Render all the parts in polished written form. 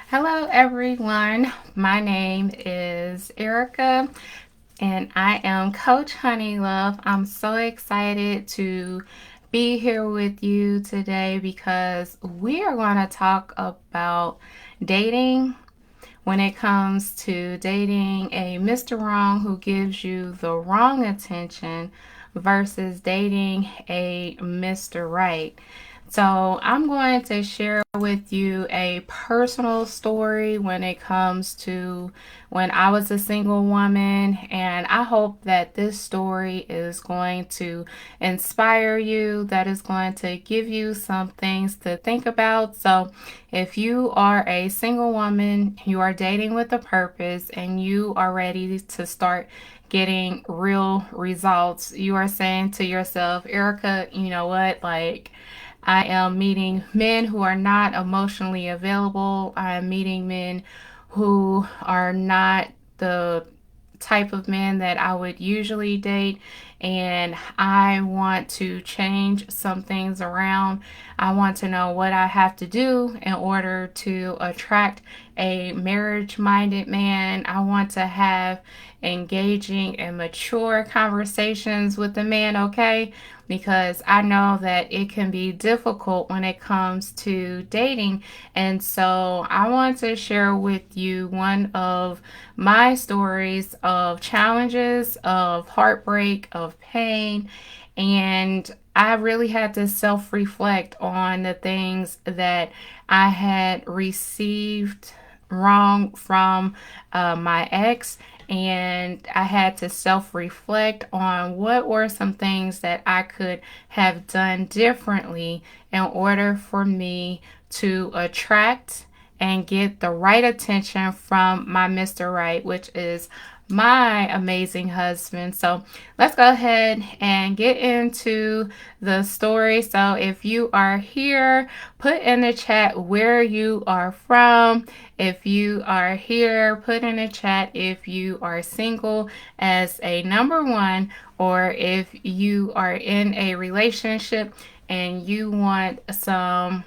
Hello, everyone. My name is Erica, and I am Coach Honeylove. I'm so excited to be here with you today because we are going to talk about dating when it comes to dating a Mr. Wrong who gives you the wrong attention versus dating a Mr. Right. So, I'm going to share with you a personal story when it comes to when I was a single woman, and I hope that this story is going to inspire you, that is going to give you some things to think about. So, if you are a single woman, you are dating with a purpose, and you are ready to start getting real results, you are saying to yourself, Erica, you know what? I am meeting men who are not emotionally available. I am meeting men who are not the type of men that I would usually date, and I want to change some things around. I want to know what I have to do in order to attract a marriage minded man. I want to have engaging and mature conversations with the man, okay? Because I know that it can be difficult when it comes to dating. And so I want to share with you one of my stories of challenges, of heartbreak, of pain, and I really had to self reflect on the things that I had received wrong from my ex, and I had to self reflect on what were some things that I could have done differently in order for me to attract and get the right attention from my Mr. Right, which is my amazing husband. So let's go ahead and get into the story. So if you are here, put in the chat where you are from. If you are here, put in the chat if you are single as a number one, or if you are in a relationship and you want some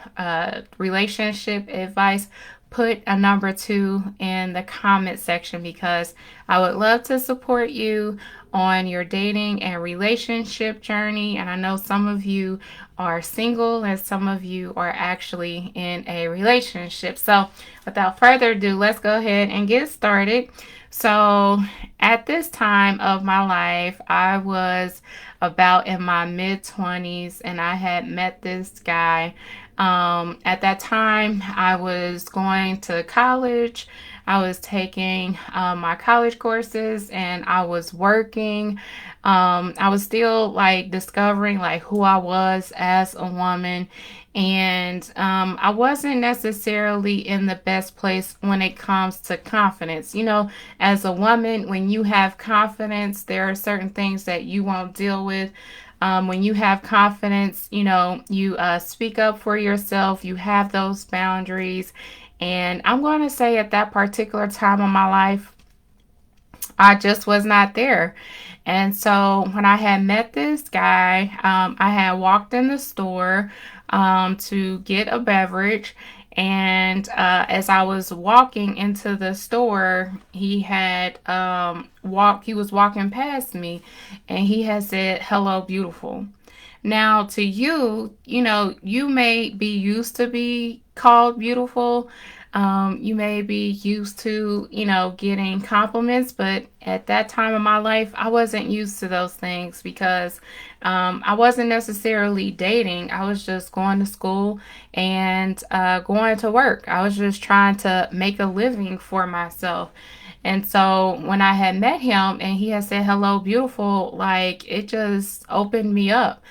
relationship advice, put a number two in the comment section because I would love to support you on your dating and relationship journey. And I know some of you are single and some of you are actually in a relationship. So, without further ado, let's go ahead and get started. So, at this time of my life, I was about in my mid 20s and I had met this guy. At that time, I was going to college. I was taking my college courses and I was working. I was still like discovering like who I was as a woman, and I wasn't necessarily in the best place when it comes to confidence. You know, as a woman, when you have confidence, there are certain things that you won't deal with. When you have confidence, you know, you speak up for yourself, you have those boundaries. And I'm going to say at that particular time of my life, I just was not there. And so when I had met this guy, I had walked in the store to get a beverage. And as I was walking into the store, he had he was walking past me and he had said, "Hello, beautiful." Now, to you, you know, you may be used to be called beautiful. You may be used to, you know, getting compliments, but at that time of my life, I wasn't used to those things because I wasn't necessarily dating. I was just going to school and going to work. I was just trying to make a living for myself. And so when I had met him and he had said, "Hello, beautiful," like it just opened me up.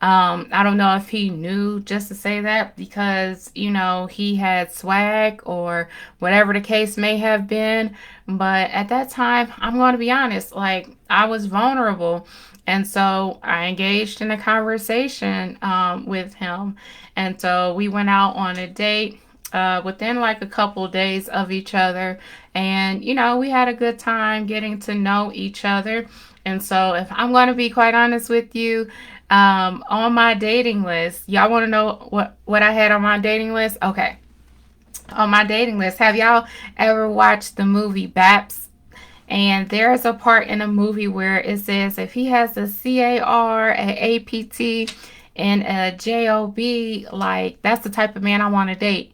I don't know if he knew just to say that because, you know, he had swag or whatever the case may have been. But at that time, I'm going to be honest, like I was vulnerable. And so I engaged in a conversation with him. And so we went out on a date within like a couple days of each other. And, you know, we had a good time getting to know each other. And so, if I'm going to be quite honest with you, on my dating list, y'all want to know what I had on my dating list? Okay. on my dating list. Have y'all ever watched the movie Baps? And there's a part in the movie where it says if he has a CAR, a APT, and a JOB, like that's the type of man I want to date.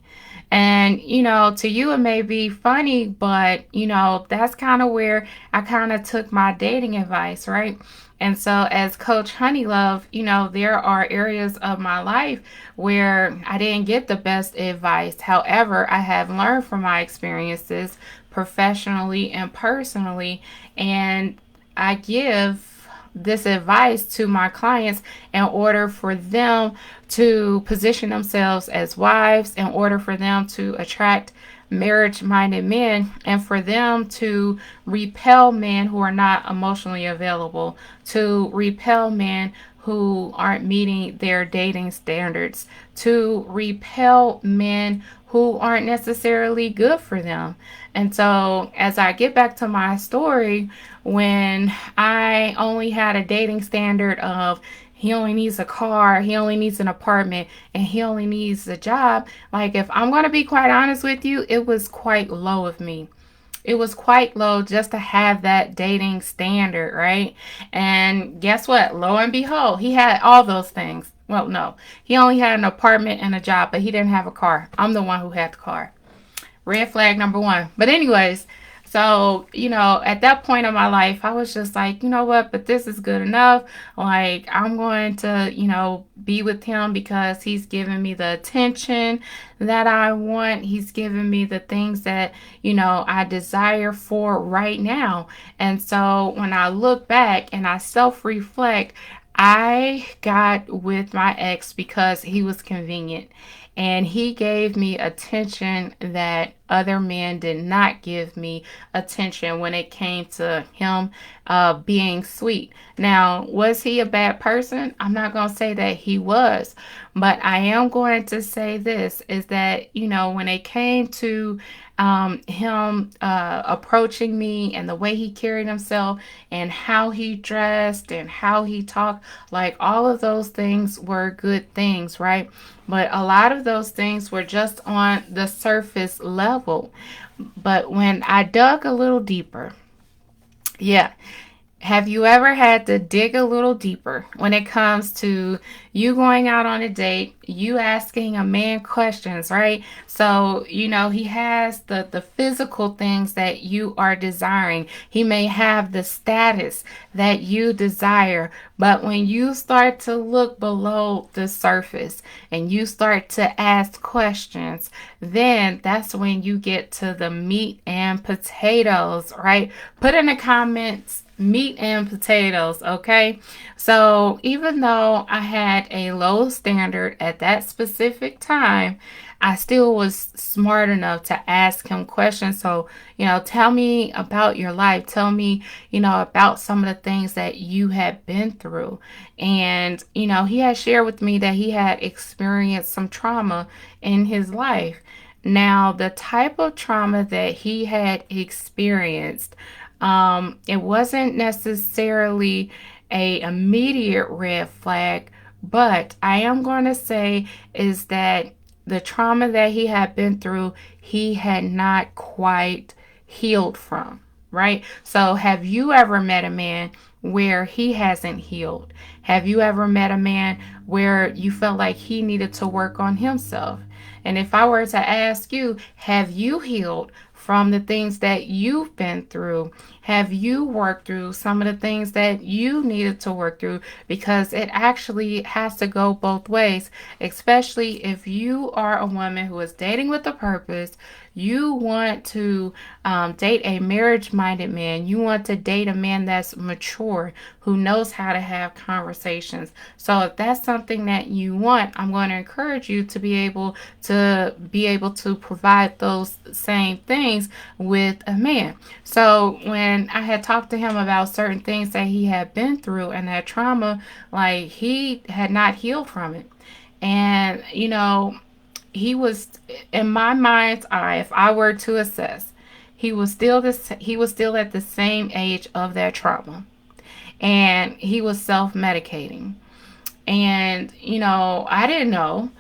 And, to you it may be funny, but, that's kind of where I kind of took my dating advice, right? And so, as Coach Honeylove, there are areas of my life where I didn't get the best advice. However, I have learned from my experiences professionally and personally, and I give this advice to my clients in order for them to position themselves as wives, in order for them to attract marriage minded men, and for them to repel men who are not emotionally available, to repel men who aren't meeting their dating standards, to repel men who aren't necessarily good for them. And so, as I get back to my story, when I only had a dating standard of he only needs a car, he only needs an apartment, and he only needs a job, like if I'm going to be quite honest with you, it was quite low of me. It was quite low just to have that dating standard, right? And guess what? Lo and behold, he had all those things. Well, no, he only had an apartment and a job, but he didn't have a car. I'm the one who had the car. Red flag number one. But anyways, so, at that point in my life, I was just like, you know what, but this is good enough. Like, I'm going to, be with him because he's giving me the attention that I want. He's giving me the things that, I desire for right now. And so when I look back and I self reflect, I got with my ex because he was convenient and he gave me attention that other men did not give me attention when it came to him being sweet. Now, was he a bad person? I'm not going to say that he was, but I am going to say this is that, when it came to him approaching me and the way he carried himself and how he dressed and how he talked, like all of those things were good things, right? But a lot of those things were just on the surface level. But when I dug a little deeper, yeah, have you ever had to dig a little deeper when it comes to you going out on a date, you asking a man questions, right? So, he has the physical things that you are desiring. He may have the status that you desire. But when you start to look below the surface and you start to ask questions, then that's when you get to the meat and potatoes, right? Put in the comments meat and potatoes, okay? So even though I had a low standard at that specific time, I still was smart enough to ask him questions. So, tell me about your life. Tell me, about some of the things that you had been through. And, he had shared with me that he had experienced some trauma in his life. Now, the type of trauma that he had experienced, it wasn't necessarily a immediate red flag, but I am going to say is that the trauma that he had been through, he had not quite healed from, right? So have you ever met a man where he hasn't healed? Have you ever met a man where you felt like he needed to work on himself? And if I were to ask you, have you healed from the things that you've been through? Have you worked through some of the things that you needed to work through? Because it actually has to go both ways, especially if you are a woman who is dating with a purpose. You want to date a marriage-minded man. You want to date a man that's mature, who knows how to have conversations. So if that's something that you want, I'm going to encourage you to be able to provide those same things with a man. So when I had talked to him about certain things that he had been through and that trauma, like he had not healed from it. And, he was in my mind's eye, if I were to assess, he was still at the same age of that trauma. And he was self-medicating. And, I didn't know.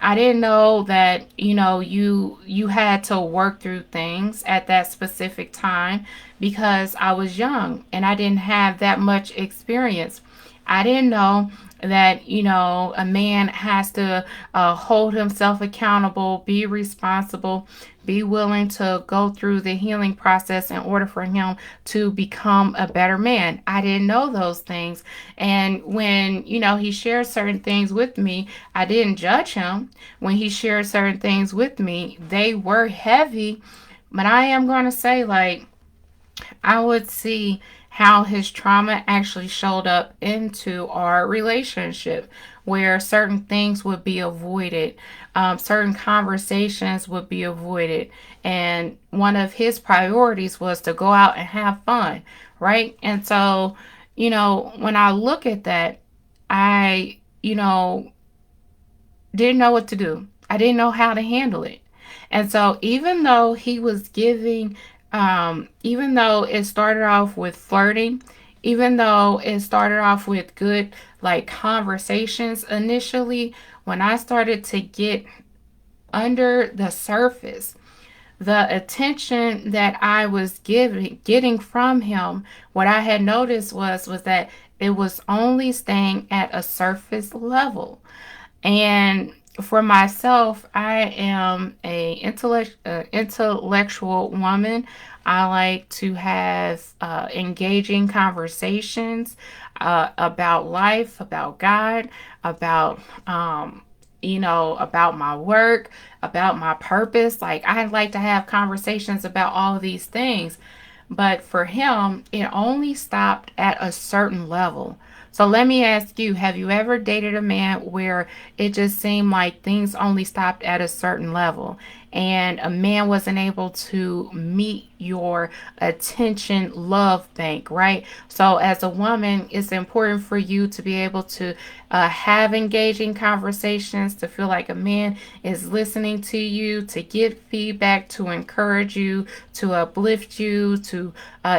I didn't know that, you had to work through things at that specific time because I was young and I didn't have that much experience. I didn't know that, a man has to hold himself accountable, be responsible, be willing to go through the healing process in order for him to become a better man. I didn't know those things. And when, he shared certain things with me, I didn't judge him. When he shared certain things with me, they were heavy. But I am going to say, like, I would see how his trauma actually showed up into our relationship, where certain things would be avoided, certain conversations would be avoided. And one of his priorities was to go out and have fun, right? And so, when I look at that, I, didn't know what to do. I didn't know how to handle it. And so even though he was giving, even though it started off with flirting, even though it started off with good like conversations initially, when I started to get under the surface, the attention that I was getting from him, what I had noticed was that it was only staying at a surface level. And for myself, I am a intellectual woman. I like to have engaging conversations about life, about God, about about my work, about my purpose. Like I like to have conversations about all of these things. But for him, it only stopped at a certain level. So let me ask you, have you ever dated a man where it just seemed like things only stopped at a certain level and a man wasn't able to meet your attention love bank, right? So as a woman, it's important for you to be able to have engaging conversations, to feel like a man is listening to you, to give feedback, to encourage you, to uplift you, to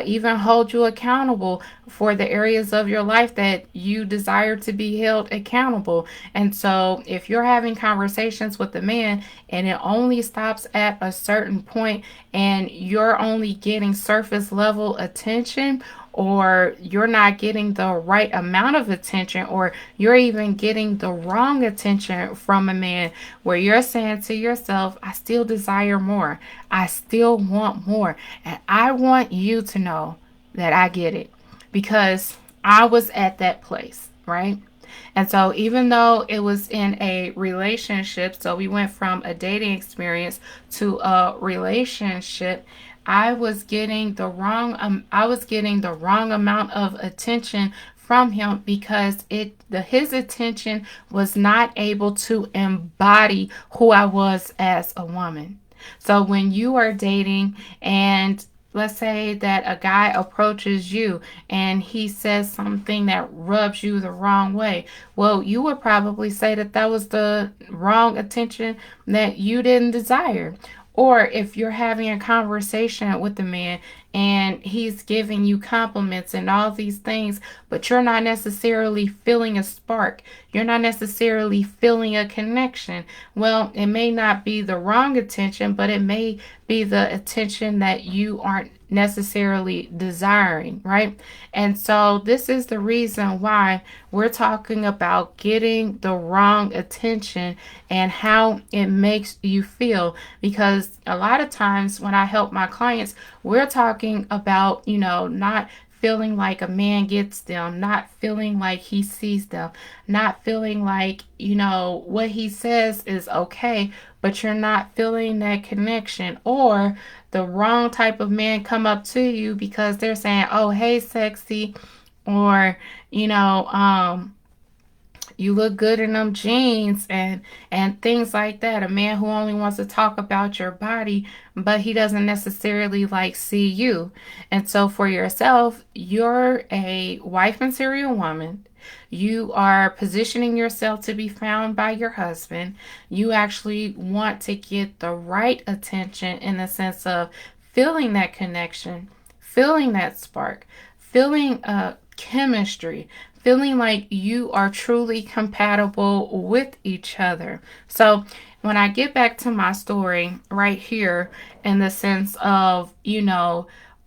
even hold you accountable for the areas of your life that you desire to be held accountable. And so if you're having conversations with a man and it only stops at a certain point and you're only getting surface level attention, or you're not getting the right amount of attention, or you're even getting the wrong attention from a man, where you're saying to yourself, I still desire more, I still want more, and I want you to know that I get it because I was at that place, right? And so, even though it was in a relationship, so we went from a dating experience to a relationship, I was getting the wrong amount of attention from him because his attention was not able to embody who I was as a woman. So when you are dating and let's say that a guy approaches you and he says something that rubs you the wrong way. Well, you would probably say that that was the wrong attention that you didn't desire. Or if you're having a conversation with a man and he's giving you compliments and all these things, but you're not necessarily feeling a spark, you're not necessarily feeling a connection. Well, it may not be the wrong attention, but it may be the attention that you aren't necessarily desiring, right? And so this is the reason why we're talking about getting the wrong attention and how it makes you feel. Because a lot of times when I help my clients, we're talking about, not feeling like a man gets them, not feeling like he sees them, not feeling like, what he says is okay, but you're not feeling that connection. Or the wrong type of man come up to you because they're saying, oh, hey, sexy, or, you know, um, you look good in them jeans and things like that. A man who only wants to talk about your body, but he doesn't necessarily like see you. And so for yourself, you're a wife material woman. You are positioning yourself to be found by your husband. You actually want to get the right attention in the sense of feeling that connection, feeling that spark, feeling chemistry, feeling like you are truly compatible with each other. So when I get back to my story right here, in the sense of,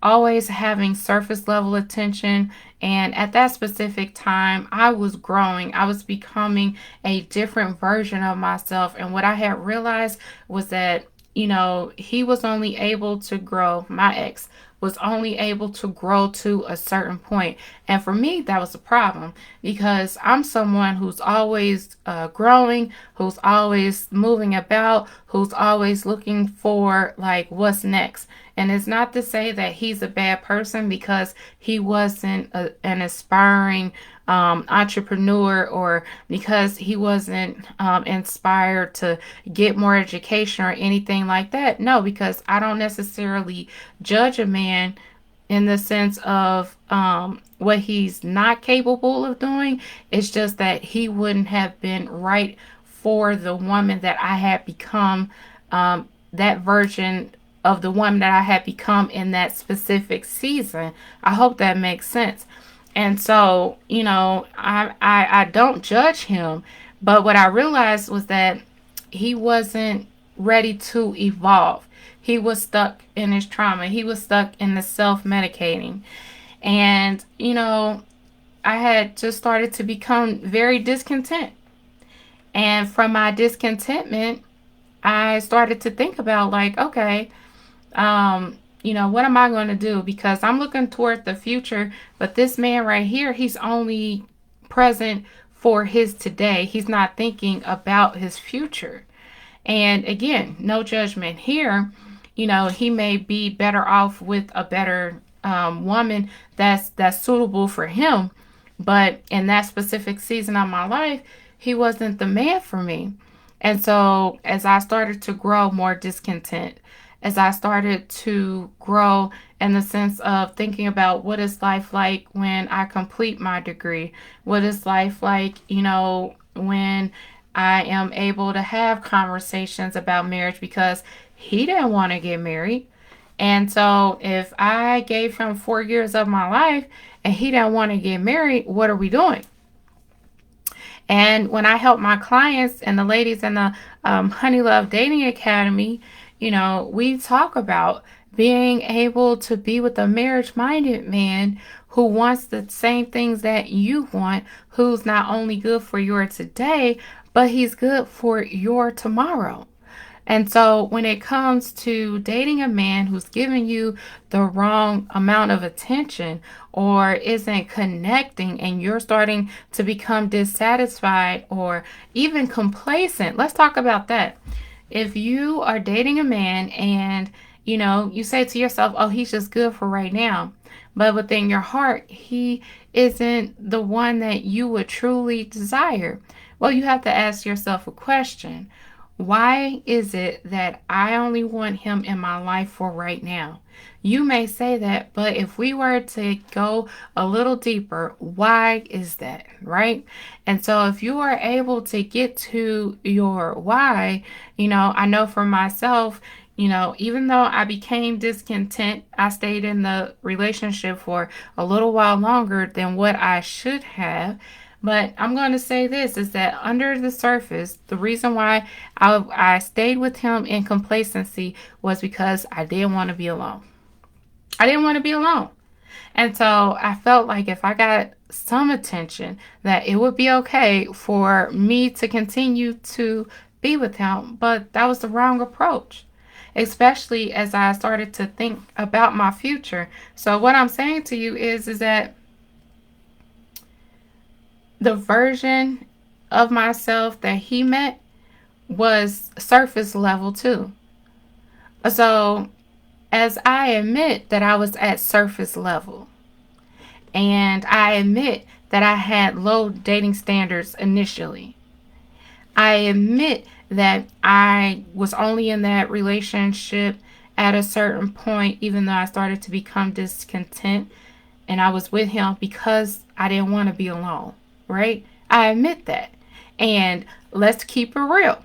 always having surface level attention, and at that specific time, I was growing, I was becoming a different version of myself. And what I had realized was that, he was only able to grow, my ex was only able to grow to a certain point. And for me, that was a problem, because I'm someone who's always growing, who's always moving about, who's always looking for like what's next. And it's not to say that he's a bad person because he wasn't an aspiring entrepreneur, or because he wasn't inspired to get more education or anything like that. No, because I don't necessarily judge a man in the sense of what he's not capable of doing. It's just that he wouldn't have been right for the woman that I had become, that version of the woman that I had become in that specific season. I hope that makes sense. And so, I don't judge him, but what I realized was that he wasn't ready to evolve. He was stuck in his trauma. He was stuck in the self medicating. And, I had just started to become very discontent. And from my discontentment, I started to think about, like, okay, what am I going to do? Because I'm looking toward the future, but this man right here, he's only present for his today. He's not thinking about his future. And again, no judgment here. He may be better off with a better woman that's suitable for him. But in that specific season of my life, he wasn't the man for me. And so as I started to grow more discontent, as I started to grow in the sense of thinking about what is life like when I complete my degree, what is life like, when I am able to have conversations about marriage, because he didn't want to get married. And so if I gave him 4 years of my life and he didn't want to get married, what are we doing? And when I help my clients and the ladies in the Honey Love Dating Academy, we talk about being able to be with a marriage-minded man who wants the same things that you want, who's not only good for your today, but he's good for your tomorrow. And so when it comes to dating a man who's giving you the wrong amount of attention or isn't connecting, and you're starting to become dissatisfied or even complacent, let's talk about that. If you are dating a man and, you say to yourself, oh, he's just good for right now, but within your heart, he isn't the one that you would truly desire, well, you have to ask yourself a question. Why is it that I only want him in my life for right now? You may say that, but if we were to go a little deeper, why is that, right? And so if you are able to get to your why, I know for myself, even though I became discontent, I stayed in the relationship for a little while longer than what I should have. But I'm going to say this, is that under the surface, the reason why I stayed with him in complacency was because I didn't want to be alone. I didn't want to be alone. And so I felt like if I got some attention, that it would be okay for me to continue to be with him. But that was the wrong approach, especially as I started to think about my future. So what I'm saying to you is that the version of myself that he met was surface level too. So as I admit that I was at surface level, and I admit that I had low dating standards initially, I admit that I was only in that relationship at a certain point, even though I started to become discontent, and I was with him because I didn't want to be alone, right? I admit that. And let's keep it real.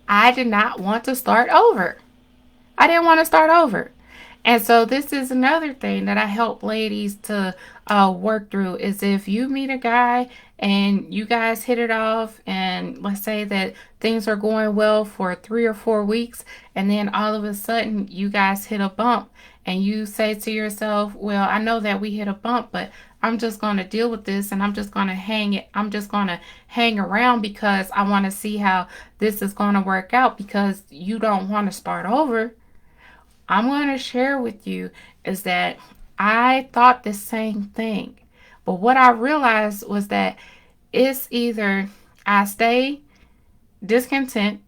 I did not want to start over. I didn't want to start over. And so this is another thing that I help ladies to work through is if you meet a guy and you guys hit it off, and let's say that things are going well for 3 or 4 weeks, and then all of a sudden you guys hit a bump, and you say to yourself, well, I know that we hit a bump, but I'm just going to deal with this, and I'm just going to hang around because I want to see how this is going to work out, because you don't want to start over. I'm going to share with you is that I thought the same thing. But what I realized was that it's either I stay discontent,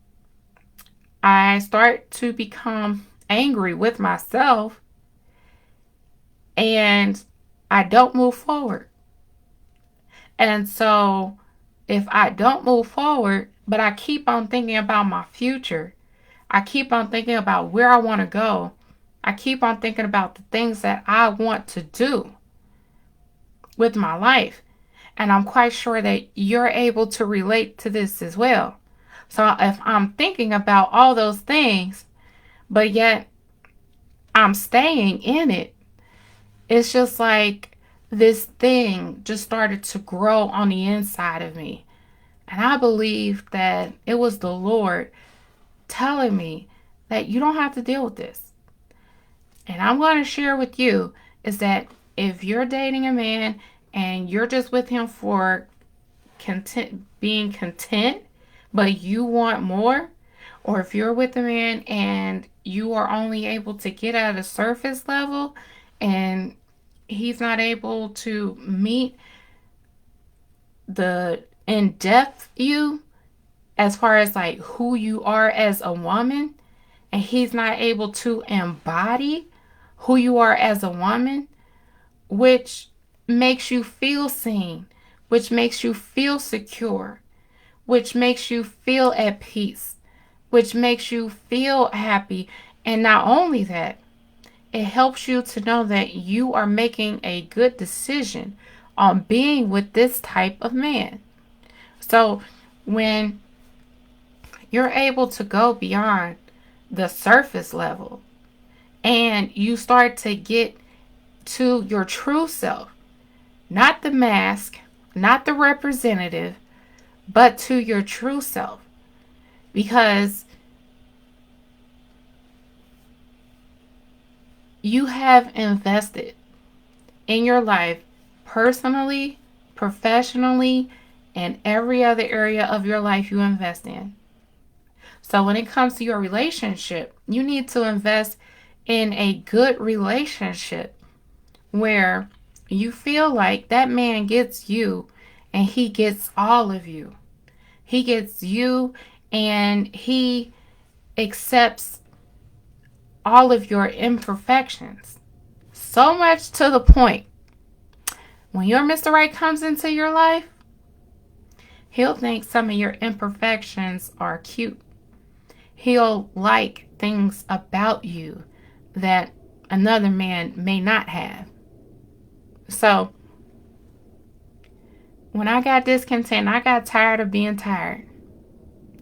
I start to become angry with myself, and I don't move forward. And so if I don't move forward, but I keep on thinking about my future, I keep on thinking about where I want to go, I keep on thinking about the things that I want to do with my life. And I'm quite sure that you're able to relate to this as well. So if I'm thinking about all those things, but yet I'm staying in it, it's just like this thing just started to grow on the inside of me. And I believe that it was the Lord telling me that you don't have to deal with this. And I'm going to share with you is that if you're dating a man and you're just with him for being content, but you want more, or if you're with a man and you are only able to get at a surface level and he's not able to meet the in-depth you as far as like who you are as a woman, and he's not able to embody who you are as a woman, which makes you feel seen, which makes you feel secure, which makes you feel at peace, which makes you feel happy. And not only that, it helps you to know that you are making a good decision on being with this type of man. So when you're able to go beyond the surface level and you start to get to your true self, not the mask, not the representative, but to your true self. Because you have invested in your life personally, professionally, and every other area of your life you invest in. So when it comes to your relationship, you need to invest in a good relationship where you feel like that man gets you and he gets all of you. He gets you and he accepts all of your imperfections. So much to the point, when your Mr. Right comes into your life, he'll think some of your imperfections are cute. He'll like things about you that another man may not have. So, when I got discontent, I got tired of being tired.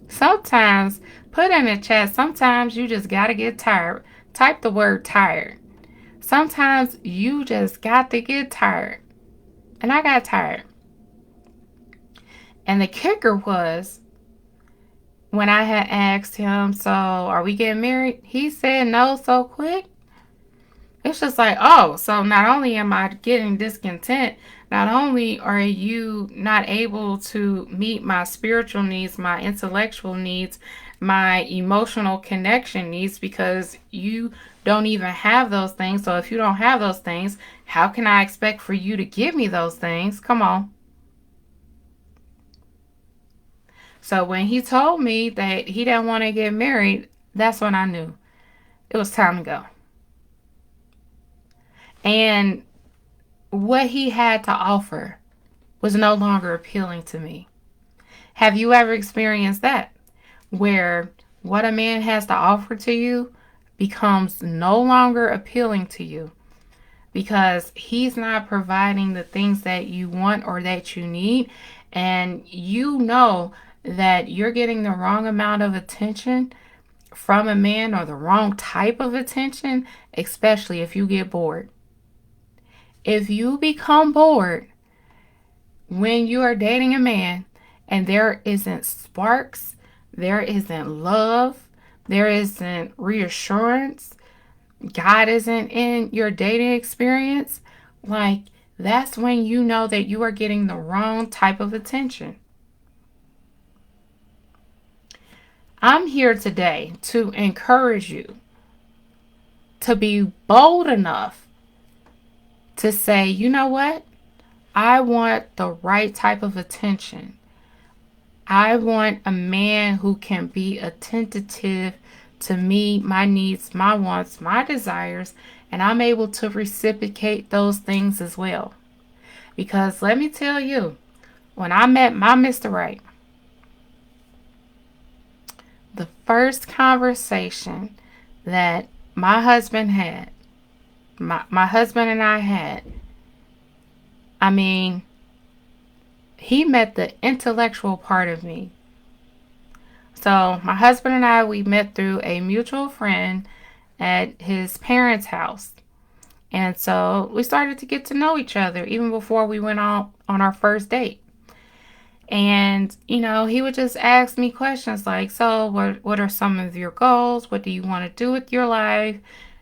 Sometimes, put in the chat, sometimes you just got to get tired. Type the word tired. Sometimes you just got to get tired. And I got tired. And the kicker was, when I had asked him, so are we getting married? He said no so quick. It's just like, oh, so not only am I getting discontent, not only are you not able to meet my spiritual needs, my intellectual needs, my emotional connection needs, because you don't even have those things. So if you don't have those things, how can I expect for you to give me those things? Come on. So when he told me that he didn't want to get married, that's when I knew it was time to go. And what he had to offer was no longer appealing to me. Have you ever experienced that? Where what a man has to offer to you becomes no longer appealing to you because he's not providing the things that you want or that you need, and you know that you're getting the wrong amount of attention from a man or the wrong type of attention, especially if you get bored. If you become bored when you are dating a man and there isn't sparks, there isn't love, there isn't reassurance, God isn't in your dating experience, like that's when you know that you are getting the wrong type of attention. I'm here today to encourage you to be bold enough to say, you know what? I want the right type of attention. I want a man who can be attentive to me, my needs, my wants, my desires, and I'm able to reciprocate those things as well. Because let me tell you, when I met my Mr. Right, the first conversation that my husband had, my husband and I had, I mean, he met the intellectual part of me. So my husband and I, we met through a mutual friend at his parents' house. And so we started to get to know each other even before we went on our first date. And, he would just ask me questions like, so what are some of your goals? What do you want to do with your life?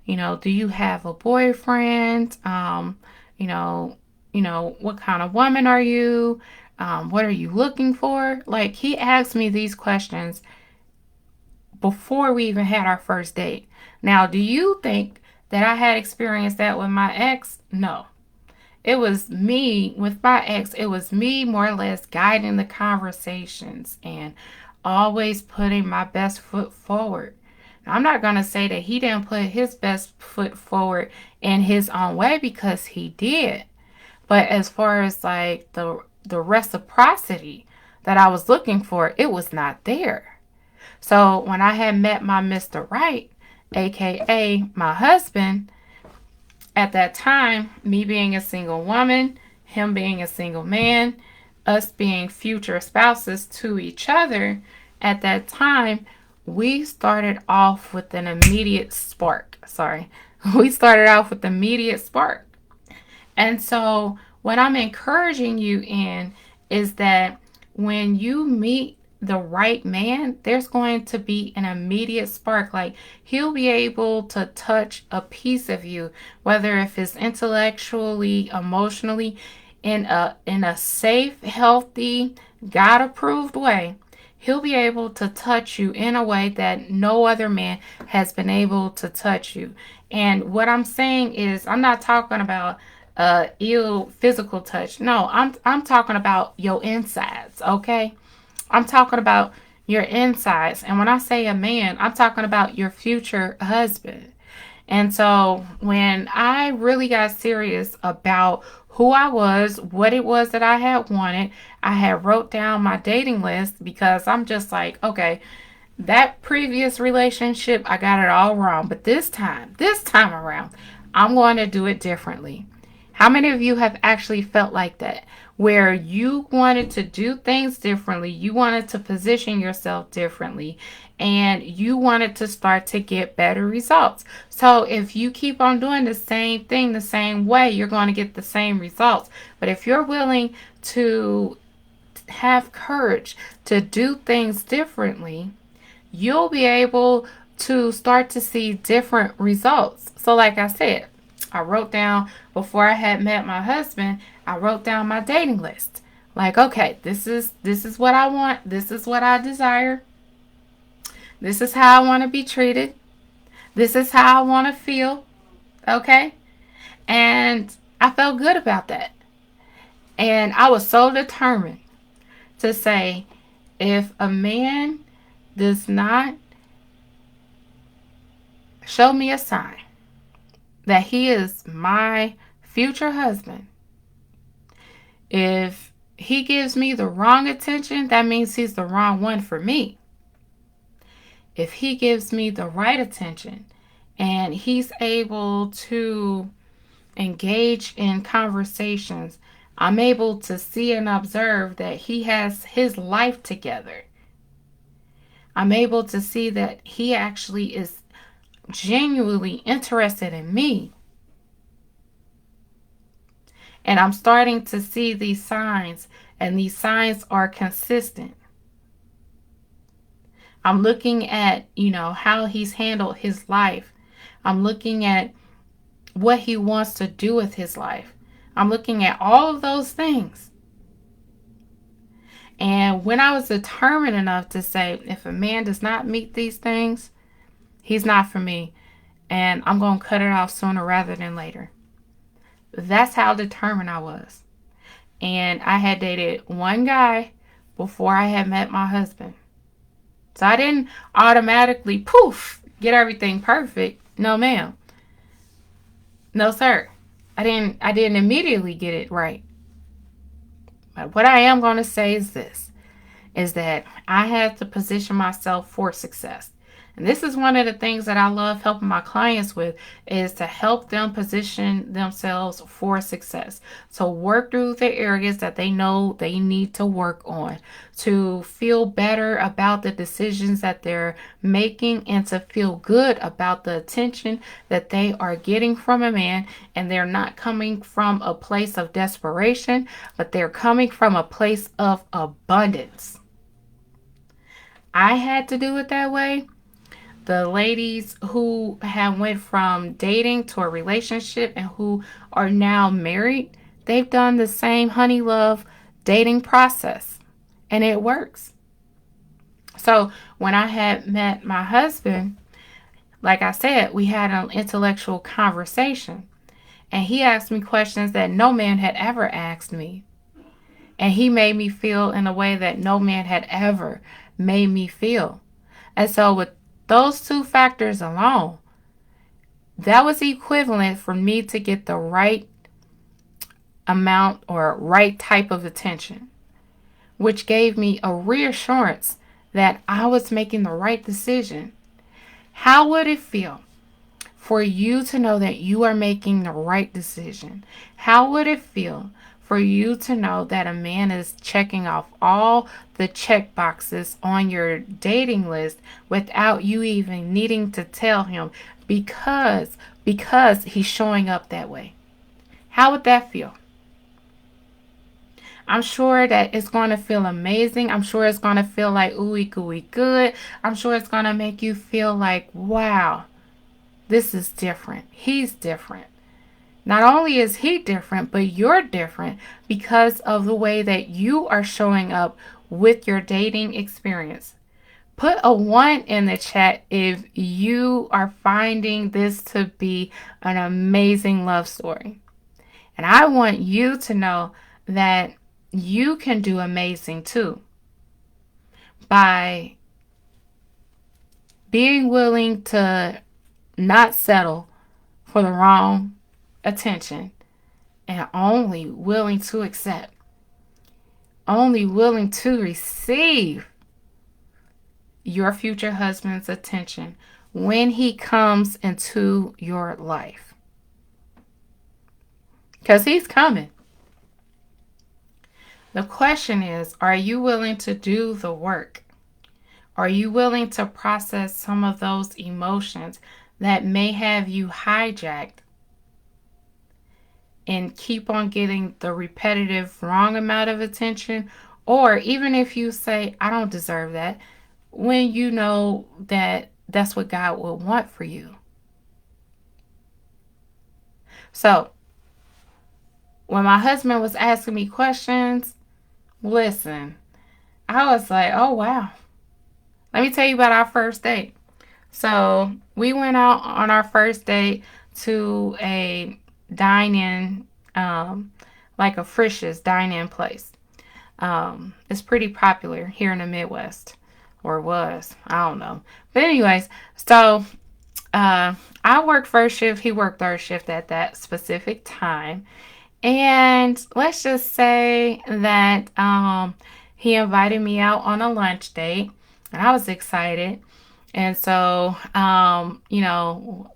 Do you have a boyfriend? You know, what kind of woman are you? What are you looking for? Like, he asked me these questions before we even had our first date. Now, do you think that I had experienced that with my ex? No. It was me with my ex. It was me more or less guiding the conversations and always putting my best foot forward. Now, I'm not going to say that he didn't put his best foot forward in his own way, because he did. But as far as like the reciprocity that I was looking for, it was not there. So when I had met my Mr. Right, aka my husband, at that time, me being a single woman, him being a single man, us being future spouses to each other, at that time, we started off with an immediate spark. Sorry. We started off with immediate spark. And so, what I'm encouraging you in is that when you meet the right man, there's going to be an immediate spark. Like, he'll be able to touch a piece of you, whether if it's intellectually, emotionally, in a safe, healthy, God approved way. He'll be able to touch you in a way that no other man has been able to touch you. And what I'm saying is, I'm not talking about ill physical touch. No, I'm talking about your insides, okay? I'm talking about your insides. And when I say a man, I'm talking about your future husband. And so when I really got serious about who I was, what it was that I had wanted, I had wrote down my dating list, because I'm just like, okay, that previous relationship, I got it all wrong. But this time around, I'm going to do it differently. How many of you have actually felt like that? Where you wanted to do things differently, you wanted to position yourself differently, and you wanted to start to get better results. So if you keep on doing the same thing the same way, you're going to get the same results. But if you're willing to have courage to do things differently, you'll be able to start to see different results. So like I said, I wrote down, before I had met my husband, I wrote down my dating list. Like, okay, this is what I want. This is what I desire. This is how I want to be treated. This is how I want to feel. Okay? And I felt good about that. And I was so determined to say, if a man does not show me a sign that he is my future husband, if he gives me the wrong attention, that means he's the wrong one for me. If he gives me the right attention and he's able to engage in conversations, I'm able to see and observe that he has his life together, I'm able to see that he actually is genuinely interested in me. And I'm starting to see these signs, and these signs are consistent. I'm looking at, how he's handled his life. I'm looking at what he wants to do with his life. I'm looking at all of those things. And when I was determined enough to say, if a man does not meet these things, he's not for me. And I'm going to cut it off sooner rather than later. That's how determined I was. And I had dated one guy before I had met my husband. So I didn't automatically, get everything perfect. No, ma'am. No, sir. I didn't immediately get it right. But what I am going to say is this, is that I had to position myself for success. And this is one of the things that I love helping my clients with, is to help them position themselves for success. So work through the areas that they know they need to work on, to feel better about the decisions that they're making, and to feel good about the attention that they are getting from a man. And they're not coming from a place of desperation, but they're coming from a place of abundance. I had to do it that way. The ladies who have went from dating to a relationship and who are now married, they've done the same honey love dating process, and it works. So when I had met my husband, like I said, we had an intellectual conversation, and he asked me questions that no man had ever asked me. And he made me feel in a way that no man had ever made me feel. And so with those two factors alone, that was equivalent for me to get the right amount or right type of attention, which gave me a reassurance that I was making the right decision. How would it feel for you to know that you are making the right decision? How would it feel for you to know that a man is checking off all the check boxes on your dating list without you even needing to tell him, because he's showing up that way? How would that feel? I'm sure that it's going to feel amazing. I'm sure it's going to feel like ooey gooey good. I'm sure it's going to make you feel like, wow, this is different. He's different. Not only is he different, but you're different because of the way that you are showing up with your dating experience. Put a 1 in the chat if you are finding this to be an amazing love story. And I want you to know that you can do amazing too by being willing to not settle for the wrong attention, and only willing to accept, only willing to receive your future husband's attention when he comes into your life. Because he's coming. The question is, are you willing to do the work? Are you willing to process some of those emotions that may have you hijacked and keep on getting the repetitive wrong amount of attention? Or even if you say, I don't deserve that, when you know that that's what God will want for you. So when my husband was asking me questions, listen, I was like, oh, wow. Let me tell you about our first date. So we went out on our first date to a dine-in, like a Frisch's dine-in place. It's pretty popular here in the Midwest, or was. I don't know. But anyways, so I worked first shift. He worked third shift at that specific time. And let's just say that he invited me out on a lunch date, and I was excited. And so,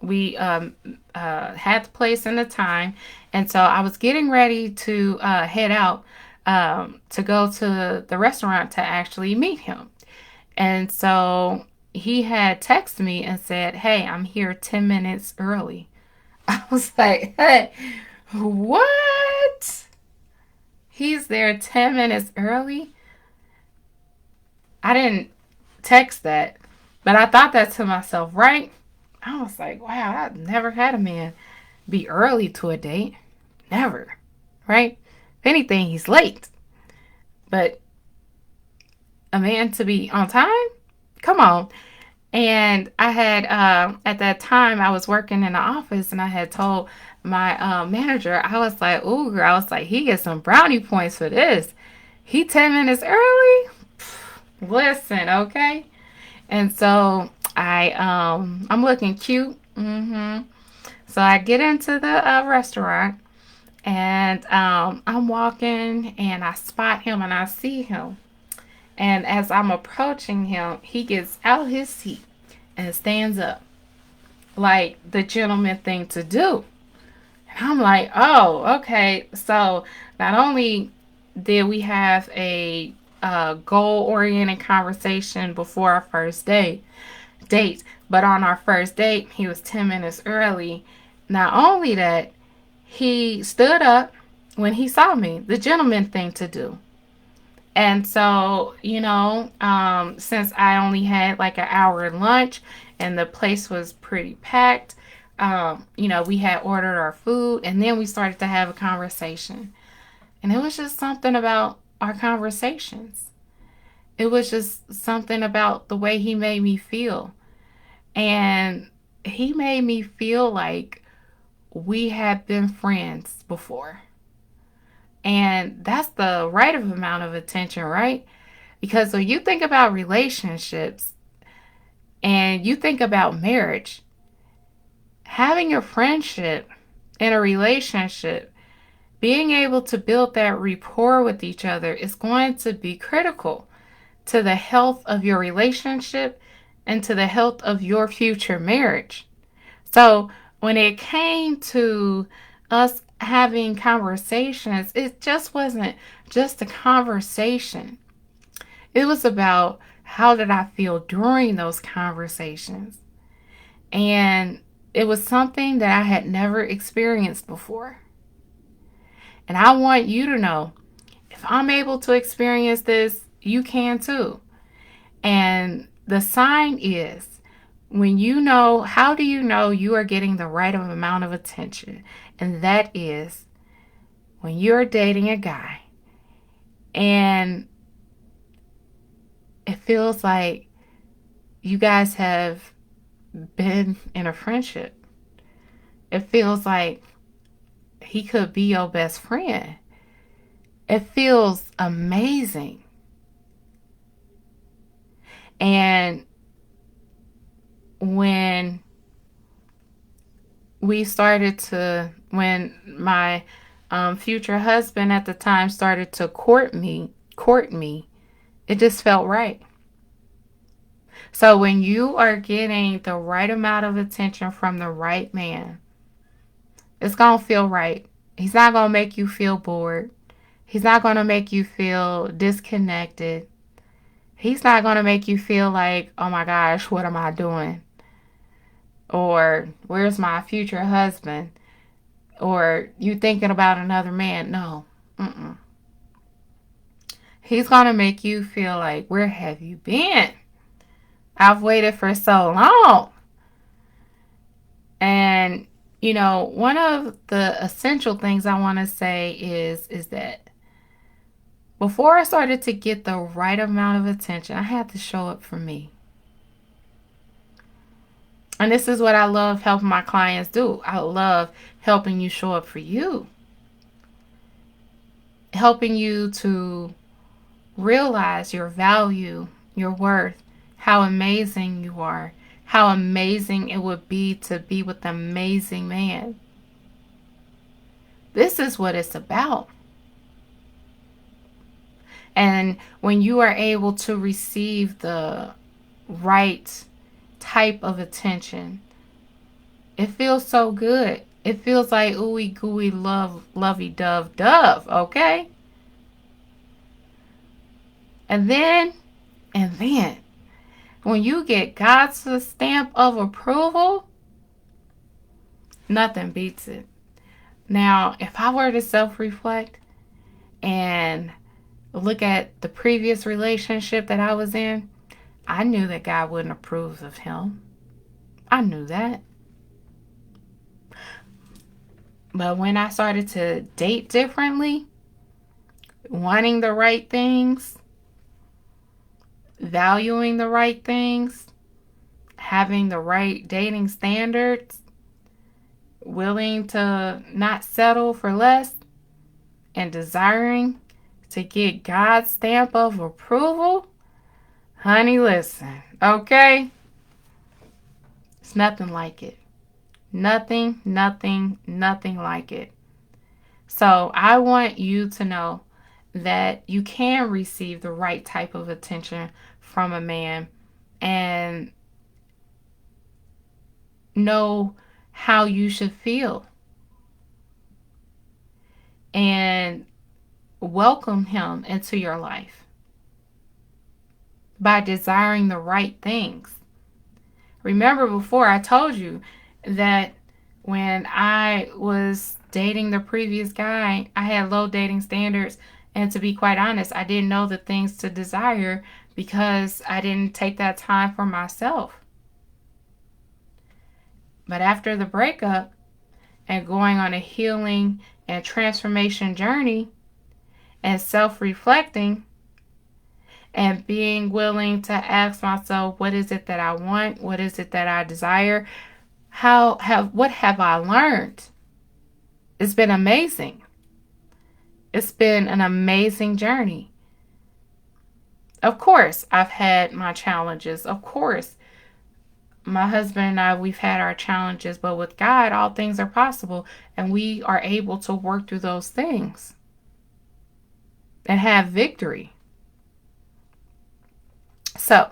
we had the place and the time. And so I was getting ready to head out to go to the restaurant to actually meet him. And so he had texted me and said, "Hey, I'm here 10 minutes early." I was like, "Hey, what? He's there 10 minutes early?" I didn't text that, but I thought that to myself, right? I was like, wow, I've never had a man be early to a date. Never, right? If anything, he's late. But a man to be on time? Come on. And I had, at that time, I was working in the office and I had told my manager, I was like, ooh, girl, I was like, he gets some brownie points for this. He 10 minutes early? Listen, okay? And so I'm looking cute. So I get into the restaurant and I'm walking and I spot him and I see him. And as I'm approaching him, he gets out his seat and stands up like the gentleman thing to do. And I'm like, oh, okay. So not only did we have a goal oriented conversation before our first date, but on our first date, he was 10 minutes early. Not only that, he stood up when he saw me, the gentleman thing to do. And so, since I only had like an hour lunch and the place was pretty packed, we had ordered our food and then we started to have a conversation. And it was just something about our conversations. It was just something about the way he made me feel. And he made me feel like we had been friends before. And that's the right of amount of attention, right? Because when you think about relationships and you think about marriage, having a friendship and a relationship, being able to build that rapport with each other is going to be critical to the health of your relationship and to the health of your future marriage. So when it came to us having conversations, it just wasn't just a conversation. It was about how did I feel during those conversations. And it was something that I had never experienced before. And I want you to know if I'm able to experience this, you can too. And the sign is when you know, how do you know you are getting the right amount of attention? And that is when you're dating a guy and it feels like you guys have been in a friendship. It feels like he could be your best friend. It feels amazing. And when when my future husband at the time started to court me, it just felt right. So when you are getting the right amount of attention from the right man, it's going to feel right. He's not going to make you feel bored. He's not going to make you feel disconnected. He's not going to make you feel like, oh my gosh, what am I doing? Or where's my future husband? Or you thinking about another man? No. Mm-mm. He's going to make you feel like, where have you been? I've waited for so long. And, one of the essential things I want to say is that before I started to get the right amount of attention, I had to show up for me. And this is what I love helping my clients do. I love helping you show up for you. Helping you to realize your value, your worth, how amazing you are, how amazing it would be to be with an amazing man. This is what it's about. And when you are able to receive the right type of attention, it feels so good. It feels like ooey gooey love, lovey dove dove, okay? And then When you get God's stamp of approval, nothing beats it. Now, if I were to self-reflect and look at the previous relationship that I was in, I knew that God wouldn't approve of him. I knew that. But when I started to date differently, wanting the right things, valuing the right things, having the right dating standards, willing to not settle for less, and desiring to get God's stamp of approval, honey, listen, okay? It's nothing like it. Nothing, nothing, nothing like it. So I want you to know that you can receive the right type of attention from a man and know how you should feel and welcome him into your life by desiring the right things. Remember, before I told you that when I was dating the previous guy, I had low dating standards. And to be quite honest, I didn't know the things to desire because I didn't take that time for myself. But after the breakup and going on a healing and transformation journey and self-reflecting and being willing to ask myself, what is it that I want? What is it that I desire? What have I learned? It's been amazing. It's been an amazing journey. Of course, I've had my challenges. Of course, my husband and I, we've had our challenges, but with God, all things are possible, and we are able to work through those things and have victory. So,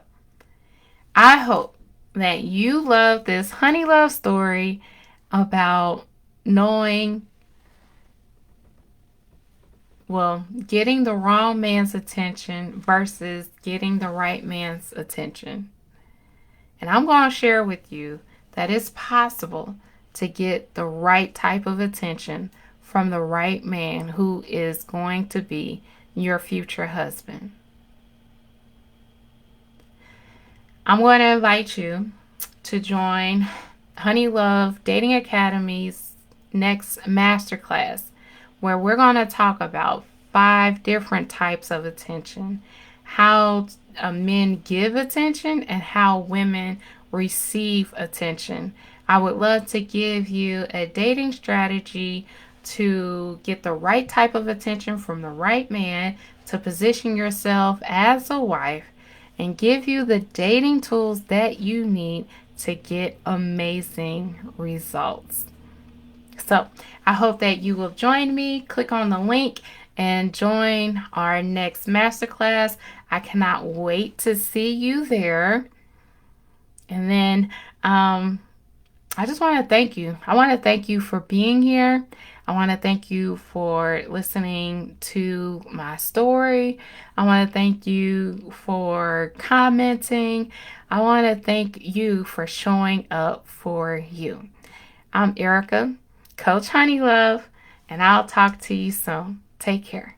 I hope that you love this honey love story about knowing, getting the wrong man's attention versus getting the right man's attention. And I'm going to share with you that it's possible to get the right type of attention from the right man who is going to be your future husband. I'm going to invite you to join Honey Love Dating Academy's next masterclass, where we're going to talk about 5 different types of attention, how men give attention, and how women receive attention. I would love to give you a dating strategy to get the right type of attention from the right man, to position yourself as a wife, and give you the dating tools that you need to get amazing results. So I hope that you will join me. Click on the link and join our next masterclass. I cannot wait to see you there. And then I just want to thank you. I want to thank you for being here. I want to thank you for listening to my story. I want to thank you for commenting. I want to thank you for showing up for you. I'm Erica, Coach Honey Love, and I'll talk to you soon. Take care.